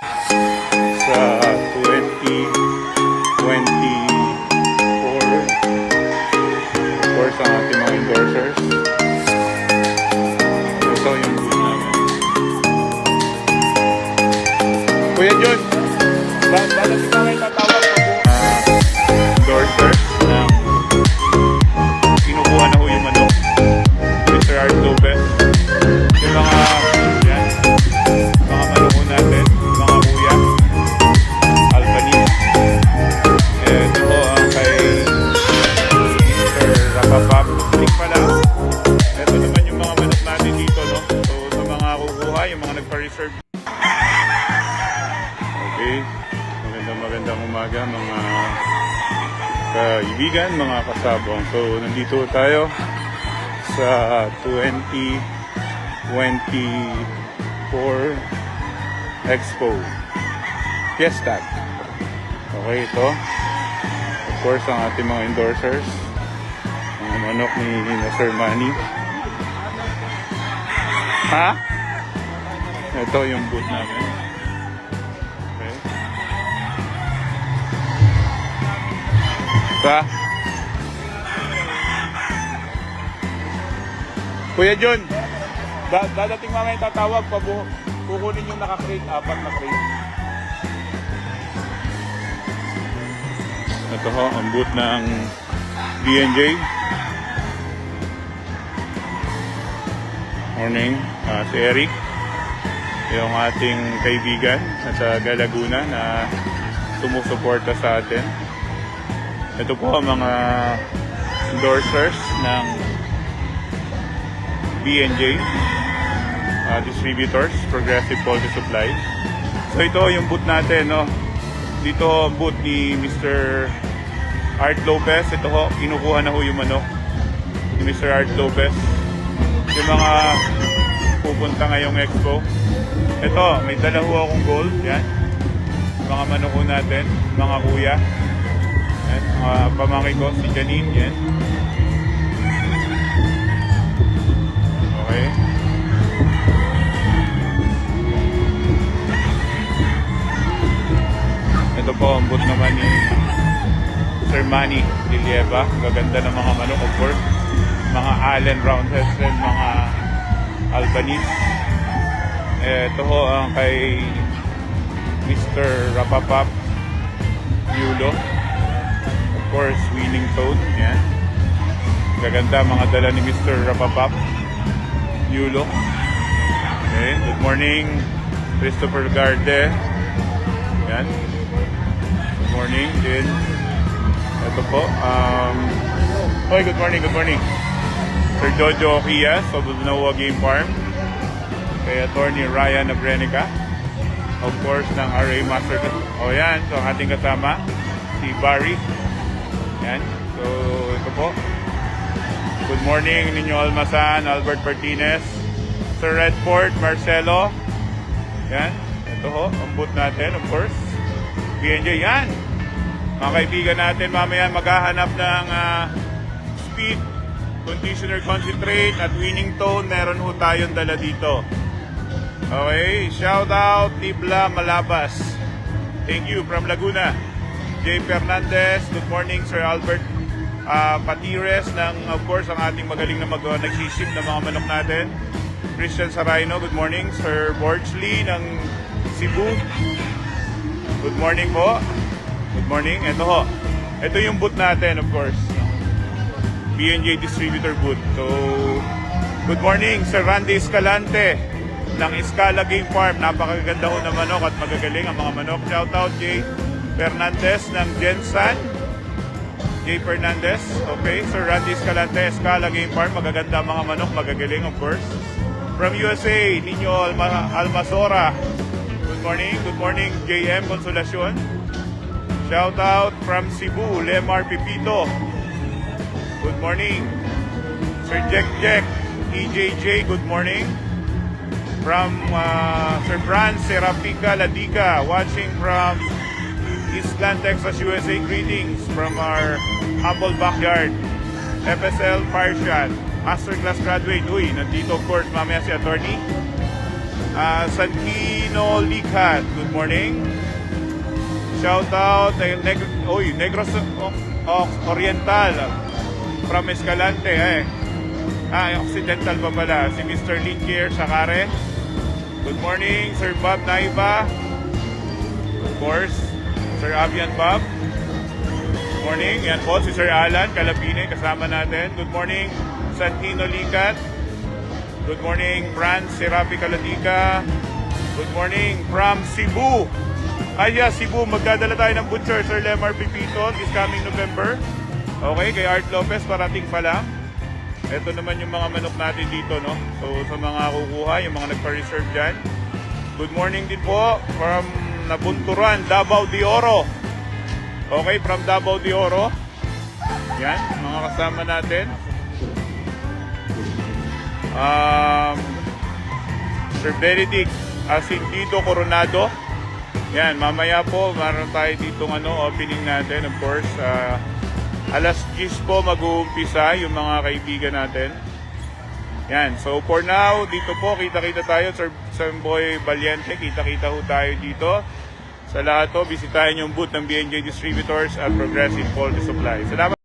sa 2024. Of course, ang ating mga endorsers. Ito yung booth namin. Kuya John, dadating na kayo tatawag po endorsers ng kinukuha na ho yung manok. Mr. Art Lopez. Yung mga yan, mga manok ho natin, mga kuya, Albanese. Ito ho ang kay Mr. Rapapap. Click pala. Ito naman yung mga manok natin dito, no? So sa mga kukuha, yung mga nagpa-reserve. Okay. Magandang umaga mga kaibigan, mga kasabong. So nandito tayo sa 2024 Expo Fiesta. Okay, ito. Of course, ang ating mga endorsers. Mga manok ni Sir Manny. Ha? Ito yung booth namin. Okay. Pa? Kuya John, dadating mamaya tatawag pa kukunin yung naka-crate, 4 na crate. Ito ho, ang booth ng B&J. Morning, si Eric. Yung ating kaibigan sa Galaguna na sumusuporta sa atin. Ito po ang mga endorsers ng B&J distributors, Progressive Poultry Supply. So ito yung booth natin, no? Dito ang booth ni Mr. Art Lopez. Ito ho, kinukuha na ho yung manok ni Mr. Art Lopez. Yung mga pupunta ngayong expo. Ito, may dala ho akong gold. Yan. Mga manok ho natin, mga kuya. Yan, mga pamangkin ko, si Janine. Yan. Okay. Ito po ang booth naman ni Sir Manny Lilieva. Gaganda ng mga manok, of course. Mga Allen Roundheads and mga Albanese. Ito ho ang kay Mr. Rapapap Yulo. Of course, Winning Toad. Yan. Gaganda mga dala ni Mr. Rapapap Yulo. Okay. Good morning, Christopher Garde. Yan. Good morning din. Ito po. Hoy, good morning, good morning. Sir Jojo Okias of Bunawa Game Farm. Kay Attorney Ryan Abrenica. Of course, ng RA Master. O yan. So, ating kasama, si Barry. Yan. So, ito po. Good morning, Ninyo Almasan, Albert Martinez, Sir Redford, Marcelo. Yan. Ito ho, ang booth natin, of course. B&J, yan. Mga kaibigan natin, mamaya maghahanap ng speed, conditioner concentrate, at winning tone. Meron ho tayong dala dito. Okay, shout out, Tibla Malabas. Thank you, from Laguna. J. Fernandez, good morning, Sir Albert Patires, ng, of course, ang ating magaling na nagsisip ng mga manok natin. Christian Sarayno, good morning. Sir Borchley ng Cebu. Good morning po. Good morning. Ito ho. Ito yung booth natin, of course. B&J Distributor booth. So, good morning, Sir Randy Escalante ng Escala Game Farm. Napakaganda ho na manok at magagaling ang mga manok. Shout out J. Fernandez ng Gensan. J. Fernandez. Okay, Sir Randy Escalante, Escala Game Farm. Magaganda mga manok, magagaling, of course. From USA, Nino Almasora. Good morning, JM Consolacion. Shout out from Cebu, Lemar Pipito. Good morning. Sir Jack, EJJ, good morning. From Sir Franz Serapica Ladica, watching from Eastland, Texas, USA. Greetings from our humble backyard. FSL Fire Shot, Masterclass graduate. Uy, nandito of course mamaya si attorney. Santino Licat, good morning. Shout out Negros Oriental from Escalante Occidental pa pala. Si Mr. Linkier Sakare. Good morning, Sir Bob Naiva. Of course, Sir Avian Bob. Good morning. Yan po, si Sir Alan Calapine, kasama natin. Good morning, Santino Licat. Good morning, Franz Serapi Calatica. Good morning from Cebu. Cebu, magdadala tayo ng butcher, Sir Lemar Pipito, this coming November. Okay, kay Art Lopez, parating pa lang. Ito naman yung mga manok natin dito, no? So, sa mga kukuha, yung mga nagpa-reserve dyan. Good morning din po from Nabunturan, Davao de Oro. Okay, from Davao de Oro. Yan, mga kasama natin. Sir Benedict Asindido Coronado. Yan, mamaya po, meron tayo ditong opening natin. Of course, alas 10 po mag-uumpisa yung mga kaibigan natin. Yan. So for now, dito po, kita-kita tayo. Sir Samboy Valiente, kita-kita ho tayo dito. Sa lahat to, bisitahin yung booth ng BNJ Distributors at Progressive Poultry Supply. Salamat.